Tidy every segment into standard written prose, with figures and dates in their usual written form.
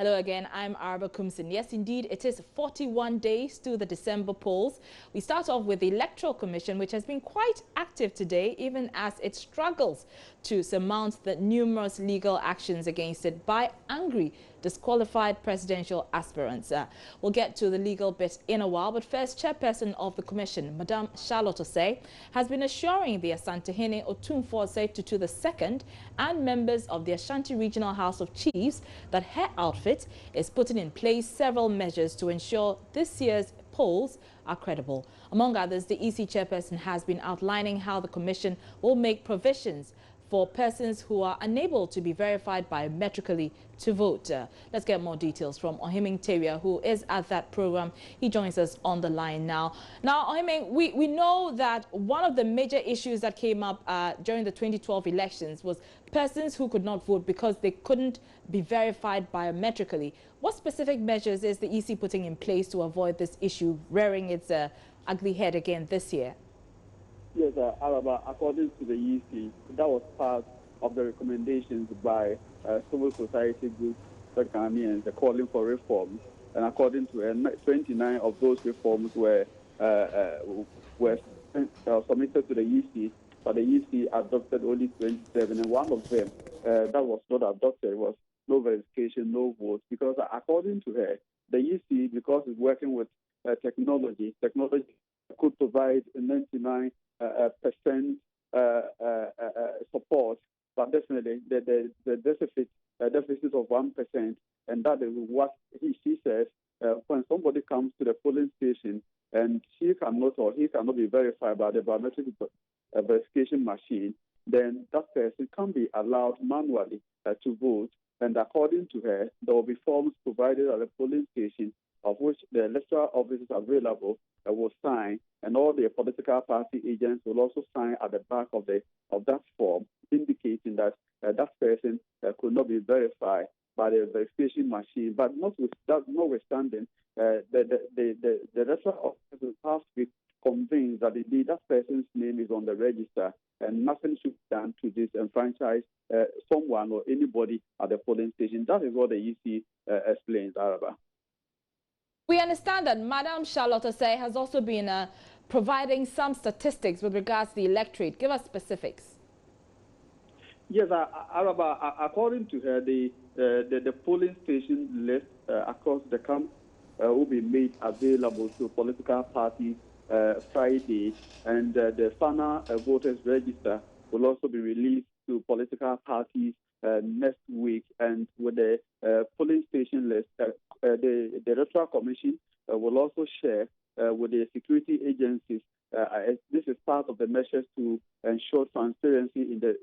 Hello again, I'm Arba Kumsin. Yes, indeed, it is 41 days to the December polls. We start off with the Electoral Commission, which has been quite active today, even as it struggles to surmount the numerous legal actions against it by angry, disqualified presidential aspirants. We'll get to the legal bit in a while, but first, Chairperson of the Commission, Madam Charlotte Osei, has been assuring the Asantehene Otumfuo Tutu II and members of the Ashanti Regional House of Chiefs that her outfit is putting in place several measures to ensure this year's polls are credible. Among others, the EC chairperson has been outlining how the commission will make provisions for persons who are unable to be verified biometrically to vote. Let's get more details from Ohiming Teria, who is at that program. He joins us on the line now. Now, Ohiming, we know that one of the major issues that came up during the 2012 elections was persons who could not vote because they couldn't be verified biometrically. What specific measures is the EC putting in place to avoid this issue rearing its ugly head again this year? Yes, Araba, according to the EC, that was part of the recommendations by civil society groups, the Ghanaians, calling for reforms. And according to 29 of those reforms were submitted to the EC, but the EC adopted only 27. And one of them that was not adopted was no verification, no vote, because according to her, the EC, because it's working with technology could provide 99% support, but definitely the deficit of 1%, and that is what she says. When somebody comes to the polling station and she cannot or he cannot be verified by the biometric verification machine, then that person can be allowed manually to vote. And according to her, there will be forms provided at the polling station of which the electoral officers available will sign, and all the political party agents will also sign at the back of that form, indicating that that person could not be verified by the verification machine. But notwithstanding, the electoral officers have to be convinced that indeed that person's name is on the register, and nothing should be done to disenfranchise someone or anybody at the polling station. That is what the EC explains, Araba. We understand that Madam Charlotte Osei has also been providing some statistics with regards to the electorate. Give us specifics. Yes, Araba, according to her, the polling station list across the camp will be made available to political parties Friday, and the final voters register will also be released to political parties next week. And with the polling station list, the Electoral Commission will also share with the security agencies. This is part of the measures to ensure transparency in the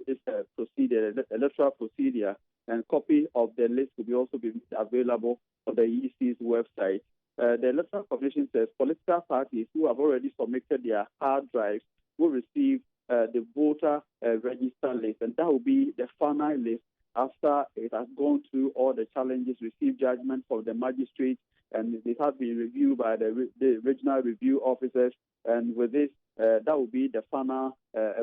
electoral procedure, and copy of the list will also be available on the EC's website. The Electoral Commission says political parties who have already submitted their hard drives will receive the voter register list, and that will be the final list after it has gone through all the challenges, received judgment from the magistrate, and it has been reviewed by the regional review officers. And with this, that will be the final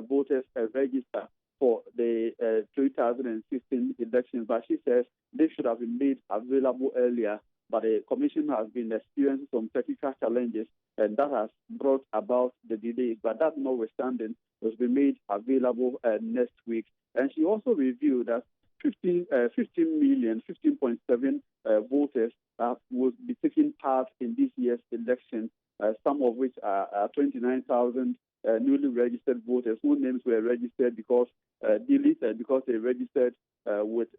voters register for the 2016 elections. But she says this should have been made available earlier, but the Commission has been experiencing some technical challenges, and that has brought about the delay. But that notwithstanding, it will be made available next week. And she also reviewed that 15.7 voters will be taking part in this year's election, some of which are 29,000 newly registered voters whose names were registered deleted because they registered with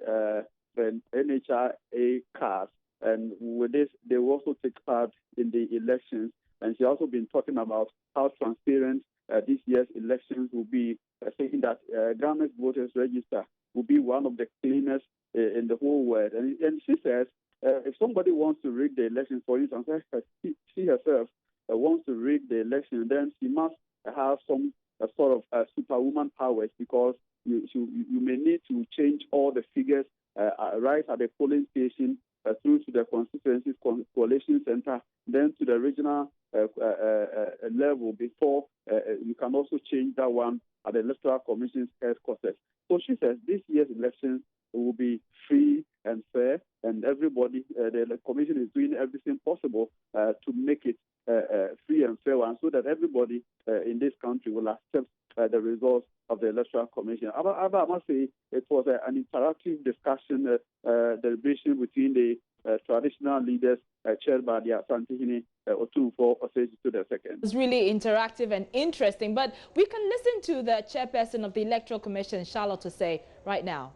an NHRA card. And with this, they will also take part in the elections. And she's also been talking about how transparent this year's elections will be, saying that Ghana's voters register will be one of the cleanest in the whole world. And she says if somebody wants to rig the election, for instance, she herself wants to rig the election, then she must have some sort of superwoman powers, because you may need to change all the figures right at the polling station through to the constituencies coalition center, then to the regional level before you can also change that one at the Electoral Commission's headquarters. So she says this year's elections will be free and fair, and everybody, the commission is doing everything possible to make it free and fair one, so that everybody in this country will accept the results of the Electoral Commission. I must say it was an interactive discussion, deliberation between the traditional leaders chaired by the Asantehene Akufo-Addo II. It's really interactive and interesting, but we can listen to the chairperson of the Electoral Commission, Charlotte, to say right now.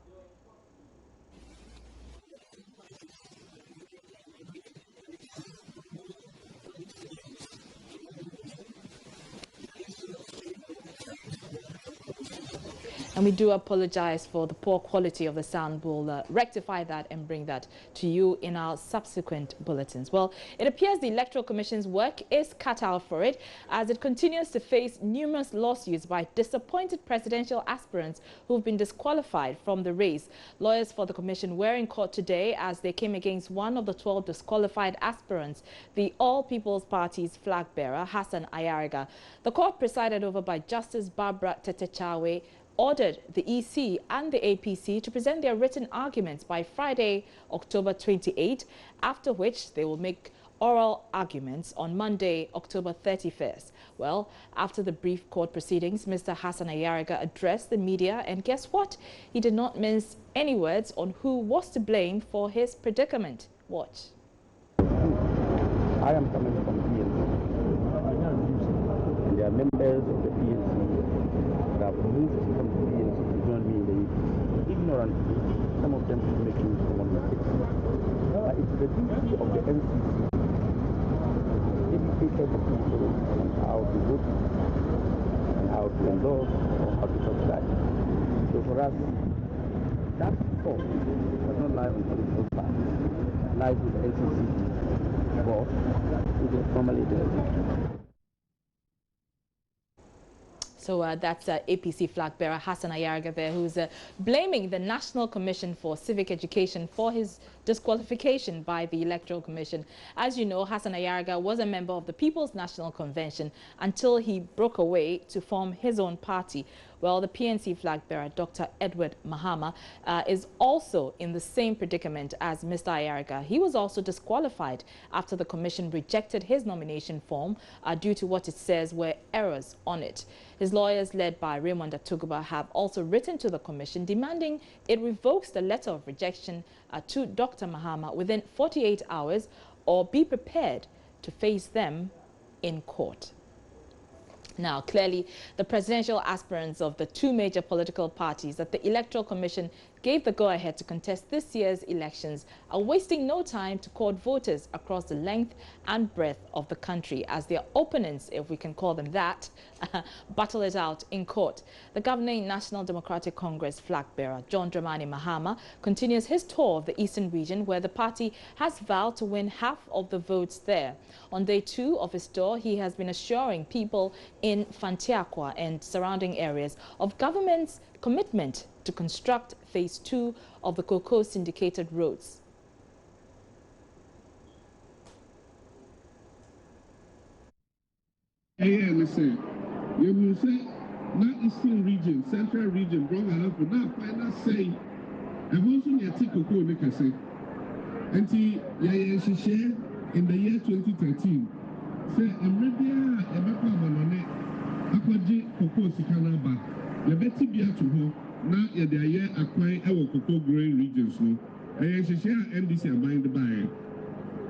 And we do apologize for the poor quality of the sound. We'll rectify that and bring that to you in our subsequent bulletins. Well, it appears the Electoral Commission's work is cut out for it as it continues to face numerous lawsuits by disappointed presidential aspirants who've been disqualified from the race. Lawyers for the Commission were in court today as they came against one of the 12 disqualified aspirants, the All People's Party's flag bearer, Hassan Ayariga. The court, presided over by Justice Barbara Tetechawe, ordered the EC and the APC to present their written arguments by Friday, October 28, after which they will make oral arguments on Monday, October 31st. Well, after the brief court proceedings, Mr. Hassan Ayariga addressed the media, and guess what? He did not mince any words on who was to blame for his predicament. Watch. I am coming from PNC. There are members of the PNC that have moved from the PNC to join me in the ignorantly. Some of them make use of one mistake. It's the duty of the NCC to educate the people on how to vote and how to endorse or how to subscribe. So for us, that fault does not lie on political parties. It lies with the NCC board, which is formally the So that's APC flag bearer Hassan Ayariga there, who's blaming the National Commission for Civic Education for his disqualification by the Electoral Commission. As you know, Hassan Ayariga was a member of the People's National Convention until he broke away to form his own party. Well, the PNC flag bearer, Dr. Edward Mahama, is also in the same predicament as Mr. Ayariga. He was also disqualified after the commission rejected his nomination form due to what it says were errors on it. His lawyers, led by Raymond Atuguba, have also written to the commission demanding it revokes the letter of rejection to Dr. Mahama within 48 hours or be prepared to face them in court. Now, clearly, the presidential aspirants of the two major political parties that the Electoral Commission gave the go-ahead to contest this year's elections are wasting no time to court voters across the length and breadth of the country as their opponents, if we can call them that, battle it out in court. The governing National Democratic Congress flag bearer, John Dramani Mahama, continues his tour of the eastern region where the party has vowed to win half of the votes there. On day 2 of his tour, he has been assuring people in Fantiakwa and surrounding areas of government's commitment to construct phase 2 of the cocoa syndicated roads. Listen, you will say, not eastern region, central region, bring enough, but now find out say, and also you take cocoa, like I say, and she share in the year 2013. Say, I'm ready, Akwaji cocoa sikanaba, you better be at home. Now, the year acquire our cocoa growing regions. No, and she share NDC among the buyer.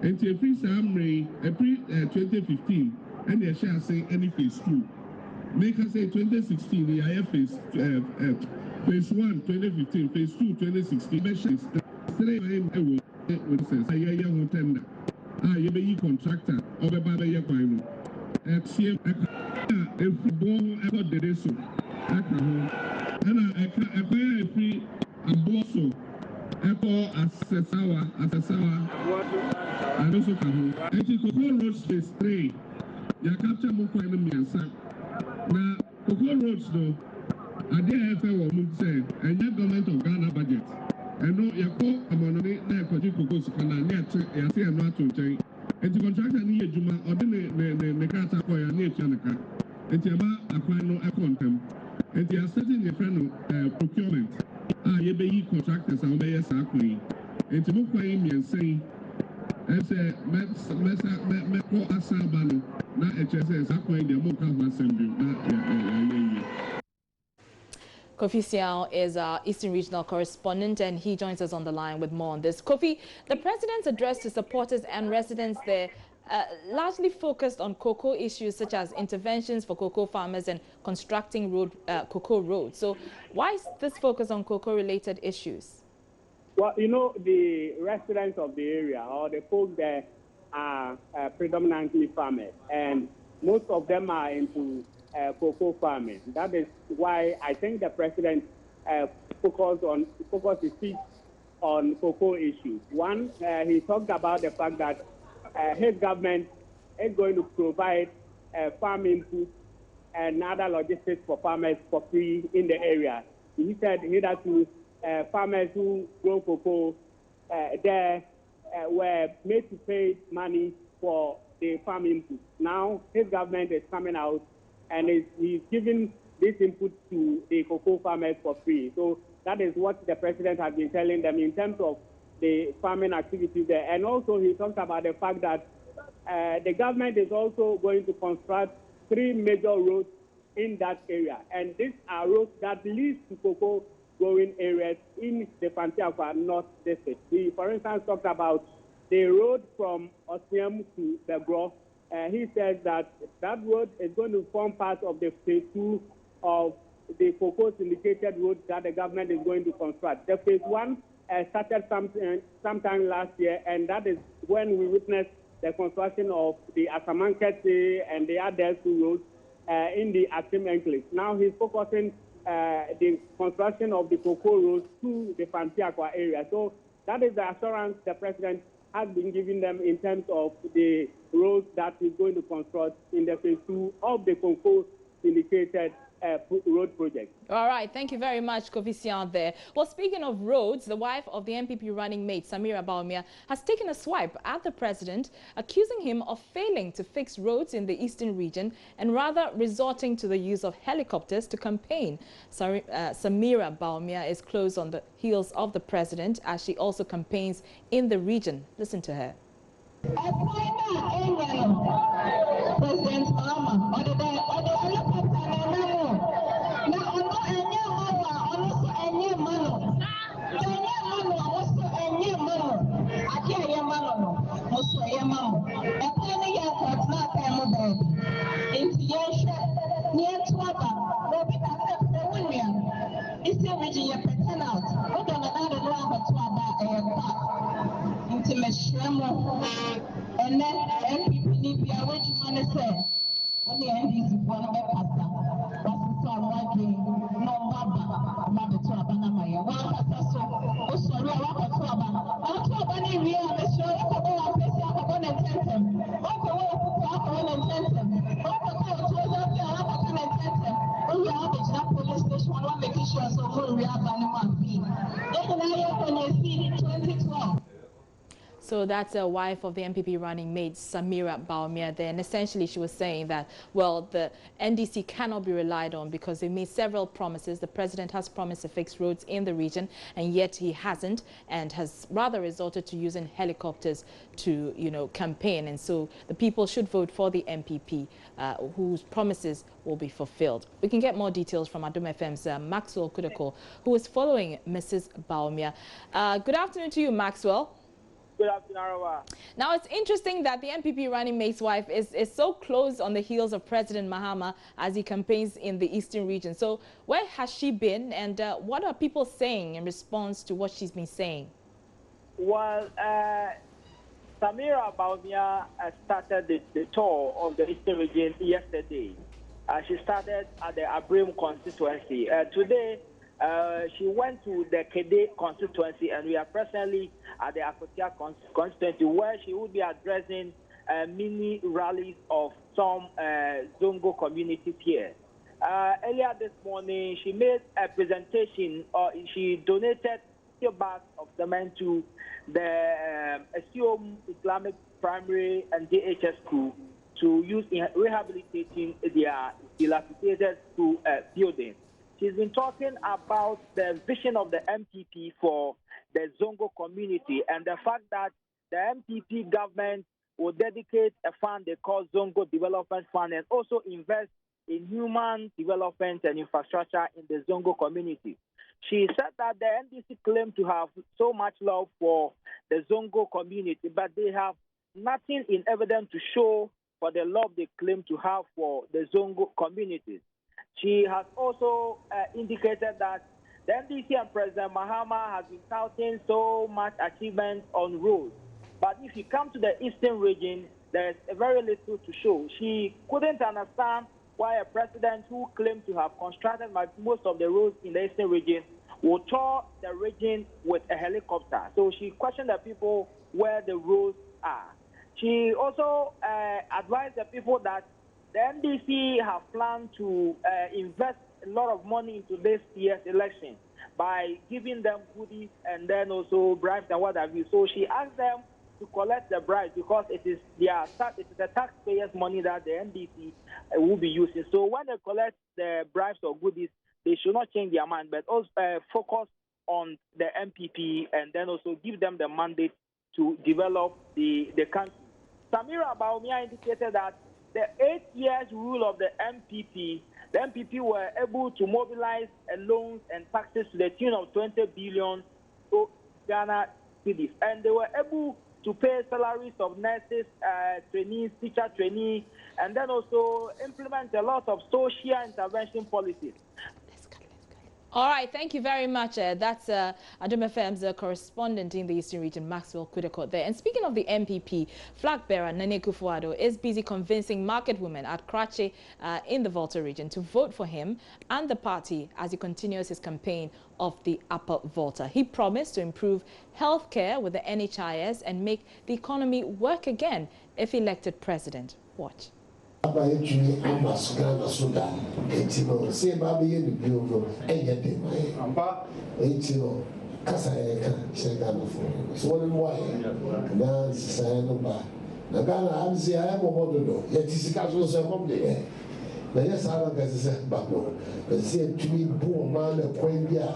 And to a free summary, April 2015, and they shall say any phase 2. Make us say 2016, the IF phase 1, 2015, phase 2, 2016. Mentions three with says, I hear tender. You be contractor, or the Baba Yaquino. If born ever did so, and I free a bosso, echo as a sour, and also come. And she could go roads phase 3. You capture Moko enemy and son. Now, cocoa roads, though, I dare have a woman say, and your government of Ghana budget. And no, you call a money, now cocoa can I say, I'm not to change. And the contractor near Juma, or the Kata for your nature, and Yama acquire no account. And they are setting a friend procurement. you be contractors and be a sackway. And to look by me and say, as a Meko Asabano, not HSS, Sackway, the Moka Assembly. Kofi Siao is our Eastern Regional correspondent, and he joins us on the line with more on this. Kofi, the president's address to supporters and residents there largely focused on cocoa issues such as interventions for cocoa farmers and constructing cocoa roads. So why is this focus on cocoa-related issues? Well, you know, the residents of the area or the folks there are predominantly farmers, and most of them are into cocoa farming. That is why I think the president focused his speech on cocoa issues. One, he talked about the fact that his government is going to provide farm inputs and other logistics for farmers for free in the area. He said hitherto farmers who grow cocoa there were made to pay money for the farm inputs. Now his government is coming out and he's giving this input to the cocoa farmers for free. So that is what the president has been telling them in terms of the farming activities there. And also he talked about the fact that the government is also going to construct 3 major roads in that area. And these are roads that lead to cocoa growing areas in the Fantiakwa North District. He, for instance, talked about the road from Osiem to Begro. He says that road is going to form part of the phase 2 of the cocoa syndicated road that the government is going to construct. The phase 1 started sometime last year, and that is when we witnessed the construction of the Asamankete and the other 2 roads in the Asim enclave. Now he's focusing the construction of the cocoa roads to the Fantiakwa area. So that is the assurance the president has been giving them in terms of the roads that he's going to construct in the phase 2 of the cocoa syndicated road project. All right, thank you very much, Kofi Siao there. Well, speaking of roads, the wife of the MPP running mate, Samira Bawumia, has taken a swipe at the president, accusing him of failing to fix roads in the eastern region and rather resorting to the use of helicopters to campaign. Samira Bawumia is close on the heels of the president as she also campaigns in the region. Listen to her. President Mahama, and then NPP need to what you want to say. On the NDC, one of the pastor, what's the working? No, Baba to Abanamaya. One pastor, oh, sorry, I want to Abana. I want to Abana, we are the show. I want to say, I want to tell them. I want to tell them. I want to tell them. We have a police station, I want to make sure so we have Banama fee. Then I open a fee 2012. So that's a wife of the MPP running mate, Samira Bawumia there. And essentially she was saying that, well, the NDC cannot be relied on because they made several promises. The president has promised to fix roads in the region, and yet he hasn't, and has rather resorted to using helicopters to, you know, campaign. And so the people should vote for the MPP whose promises will be fulfilled. We can get more details from Adom FM's Maxwell Kudako, who is following Mrs. Bawumia. Good afternoon to you, Maxwell. Good afternoon, Arawa. Now, it's interesting that the MPP running mate's wife is so close on the heels of President Mahama as he campaigns in the eastern region. So where has she been, and what are people saying in response to what she's been saying? Well, Samira Bawumia started the tour of the eastern region yesterday. She started at the Abrim constituency. Today, she went to the Kede constituency, and we are presently at the Akufo-Addo constituency, where she will be addressing mini rallies of some Zongo communities here. Earlier this morning, she made a presentation, she donated 2 bags of cement to the Asiom Islamic Primary and DHS school to use in rehabilitating their dilapidated school building. she's been talking about the vision of the MPP for the Zongo community and the fact that the MPP government will dedicate a fund they call Zongo Development Fund and also invest in human development and infrastructure in the Zongo community. She said that the NDC claimed to have so much love for the Zongo community, but they have nothing in evidence to show for the love they claim to have for the Zongo community. She has also indicated that the NDC and President Mahama has been touting so much achievements on roads. But if you come to the eastern region, there's very little to show. She couldn't understand why a president who claimed to have constructed most of the roads in the eastern region would tour the region with a helicopter. So she questioned the people where the roads are. She also advised the people that the NDC have planned to invest a lot of money into this year's election by giving them goodies and then also bribes and what have you. So she asked them to collect the bribes because it is the taxpayers' money that the NDC will be using. So when they collect the bribes or goodies, they should not change their mind, but also focus on the MPP and then also give them the mandate to develop the country. Samira Bawumia indicated that the 8 years rule of the MPP were able to mobilize loans and taxes to the tune of 20 billion Ghana cedis, and they were able to pay salaries of nurses, trainees, teacher trainees, and then also implement a lot of social intervention policies. All right, thank you very much. That's Adom FM's correspondent in the Eastern Region, Maxwell Kudekot there. And speaking of the MPP, flag bearer Nene Akufo-Addo is busy convincing market women at Krache in the Volta region to vote for him and the party as he continues his campaign of the Upper Volta. He promised to improve healthcare with the NHIS and make the economy work again if elected president. Watch. Yes, I don't get but no. But see, to me, boom, man, a coin beer,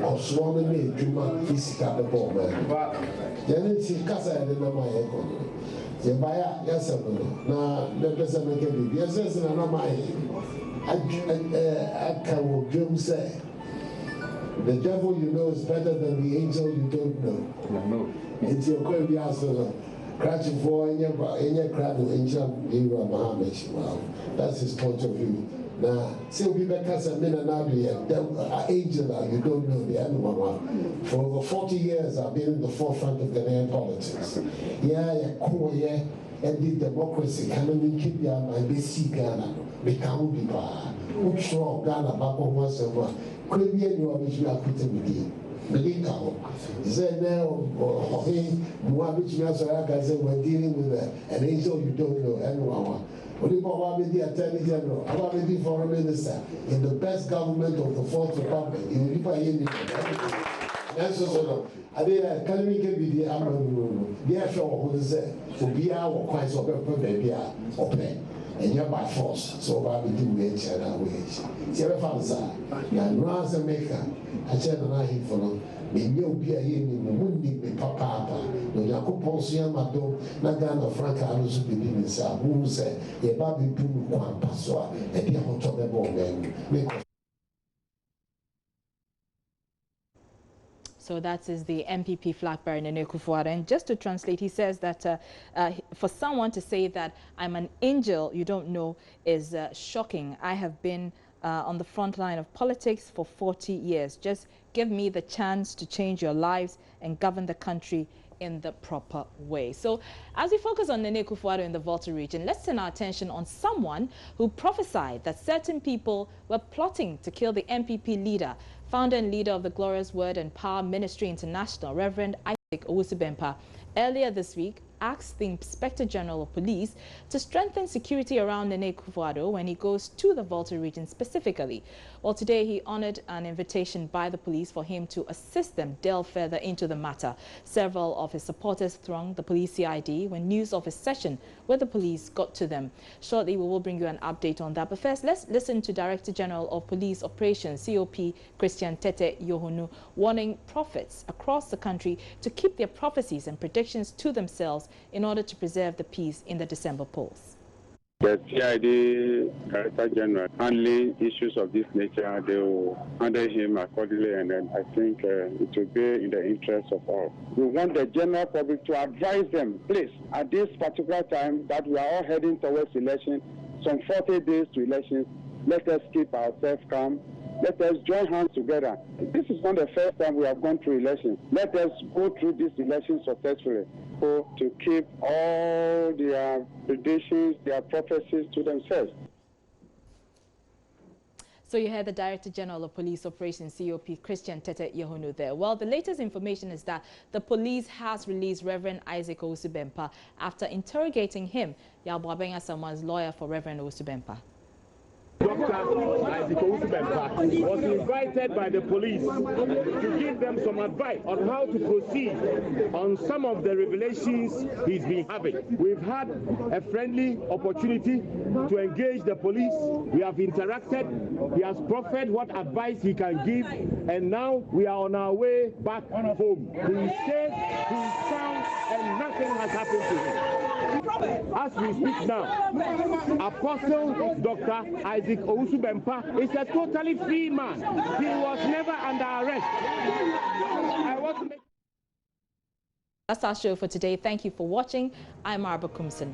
or swarming me, Juma, physical the ball, man. Then it's a casa and the number economy. The buyer, yes, now, the person make it. Yes, yes, and I'm I can dream say. The devil you know is better than the angel you don't know. It's your coin beer, so. Cratching for any crowd of ancient Mahama. Wow, that's his point of view. Now, say we because a minute now, angel, you don't know the animal. For over 40 years, I've been in the forefront of Ghanaian politics. Yeah, cool, yeah, and the democracy can keep ya my basic Ghana, become be bar. Which strong Ghana back on once a month. Could be anyone which we are putting with you. Medical. Said now, we're dealing with an angel you don't know, anyone. What about the Attorney General? About the Foreign Minister in the best government of the Fourth Republic? In that's also I did a academy can be the Amazon. The actual who is there to be our quite so baby or play. And you're by force, so I will do it and I wish. Sierra Fanza, you're a maker. I said, and I him for them. Maybe you'll be a yin, wounding me, papa. No, Yakuposian Mado, Nagana Franca, I was beginning, sir, who said, a baby boom, one passoir, and the hot of the ball. So that is the MPP flag bearer Nene Akufo-Addo. And just to translate, he says that for someone to say that I'm an angel you don't know is shocking. I have been on the front line of politics for 40 years. Just give me the chance to change your lives and govern the country in the proper way. So as we focus on Nene Akufo-Addo in the Volta region, let's turn our attention on someone who prophesied that certain people were plotting to kill the MPP leader, founder and leader of the Glorious Word and Power Ministry International, Reverend Isaac Owusu-Bempah. Earlier this week, asked the Inspector General of Police to strengthen security around Akufo-Addo when he goes to the Volta region specifically. Well, today he honored an invitation by the police for him to assist them delve further into the matter. Several of his supporters thronged the police CID when news of his session with the police got to them. Shortly, we will bring you an update on that. But first, let's listen to Director General of Police Operations, COP Christian Tete Yohonu, warning prophets across the country to keep their prophecies and predictions to themselves in order to preserve the peace in the December polls. The CID Director General handling issues of this nature, they will handle him accordingly, and then I think it will be in the interest of all. We want the general public to advise them, please, at this particular time that we are all heading towards election, some 40 days to elections, let us keep ourselves calm. Let us join hands together. This is not the first time we have gone through elections. Let us go through this election successfully to keep all their predictions, their prophecies to themselves. So you heard the Director General of Police Operations, COP Christian Tete Yohonu there. Well, the latest information is that the police has released Reverend Isaac Owusu-Bempah after interrogating him. Yabwabenya someone's lawyer for Reverend Owusu-Bempah. Dr. Isaac Owusu-Bempah was invited by the police to give them some advice on how to proceed on some of the revelations he's been having. We've had a friendly opportunity to engage the police. We have interacted. He has proffered what advice he can give, and now we are on our way back home. He is safe, he is sound, and nothing has happened to him. As we speak now, Apostle Dr. Isaac Owusu-Bempah is a totally free man. He was never under arrest. That's our show for today. Thank you for watching. I'm Arba Kumson.